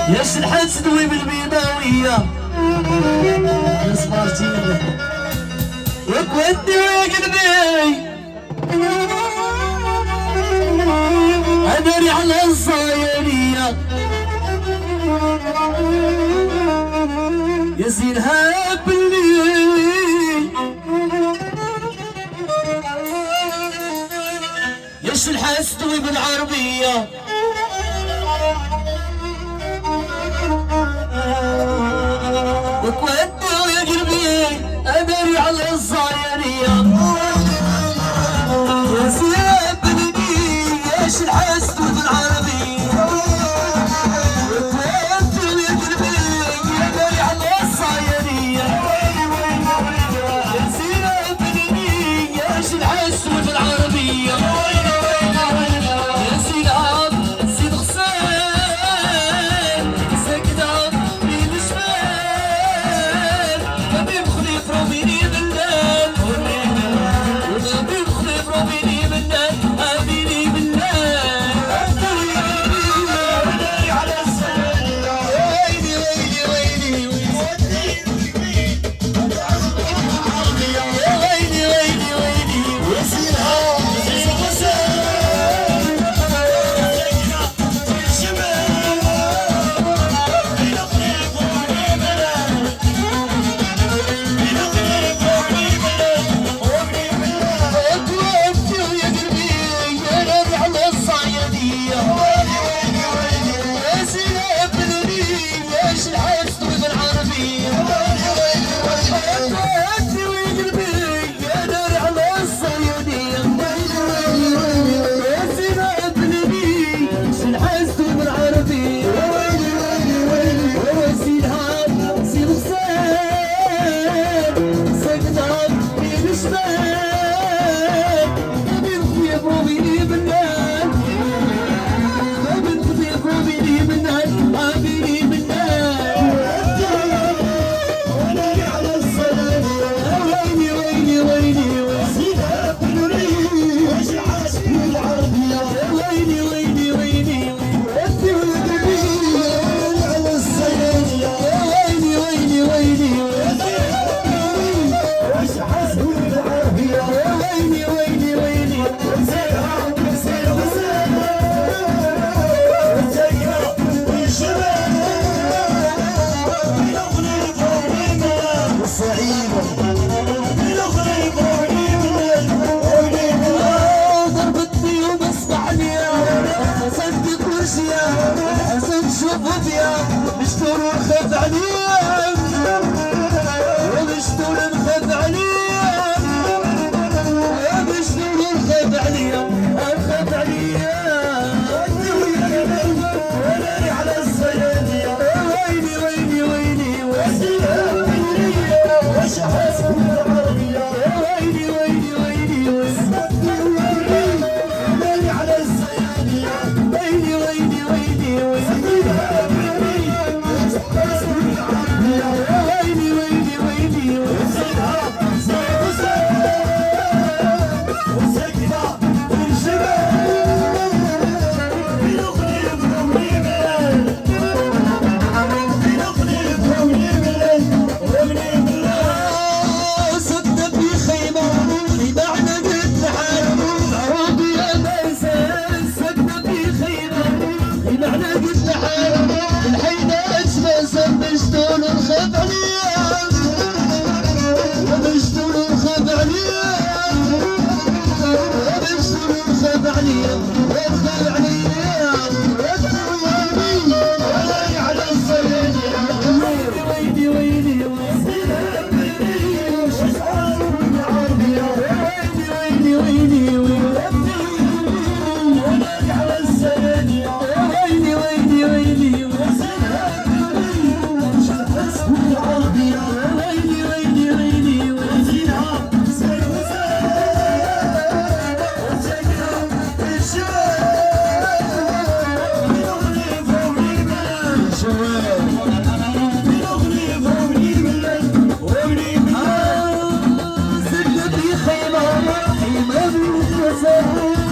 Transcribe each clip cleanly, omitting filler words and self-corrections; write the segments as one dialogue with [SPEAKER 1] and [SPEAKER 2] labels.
[SPEAKER 1] يا شلحات تدوي بالبيضاوية سمارتين ياك ودي ويا قلبي ادري على الصايرية يا زينها بالليل يا شلحات تدوي بالعربية وتودي ويا قلبي ادري على الصايرية يا زياب بلدي يا شلحست بالعربية وتودي ويا قلبي ادري على الصايرية يا زياب بلدي يا شلحست بالعربية يا زياب زيد غسان مشتور ونخاف عليه ومشتور نخاف عليه ومشتور نخاف عليه نخاف عليه وناري على الصيادية ويلي ويلي ويلي ويلي واش حاسب بالعربية ويلي ويلي ويلي وناري على الصيادية ويلي ويلي ويلي ويلي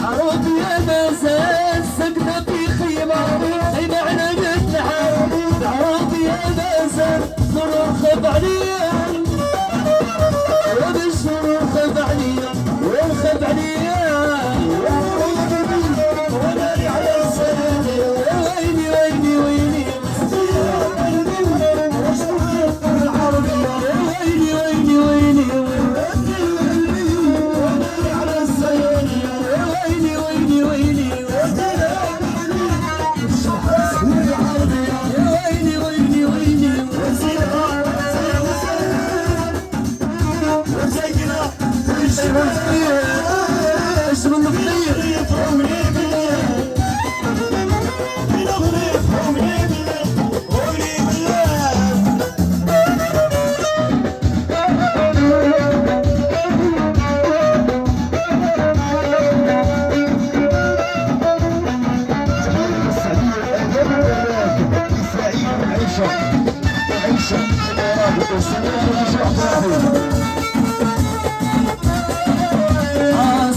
[SPEAKER 1] عروض يا ناس سكنة في خيمة خيمة على قد الحال ويلي ويلي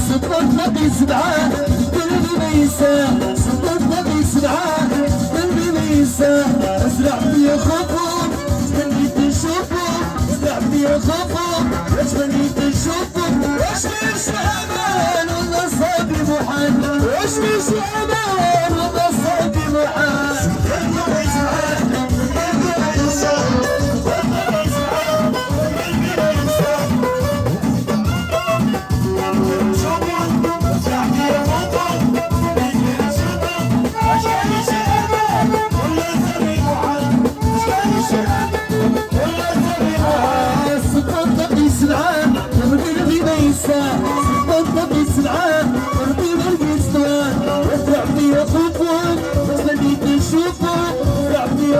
[SPEAKER 1] صدقنا بسبعة قلبي ما ينساه صدقنا بسبعة قلبي ما ينساه اسرع في خوفهم تمنيت نشوفهم اسرع في خوفهم تمنيت نشوفهم واش ليش امان والله صافي محال واش ليش امان والله صافي محال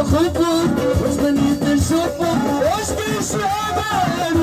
[SPEAKER 1] خوفهم وتمنيت نشوفهم واش كاين شي امان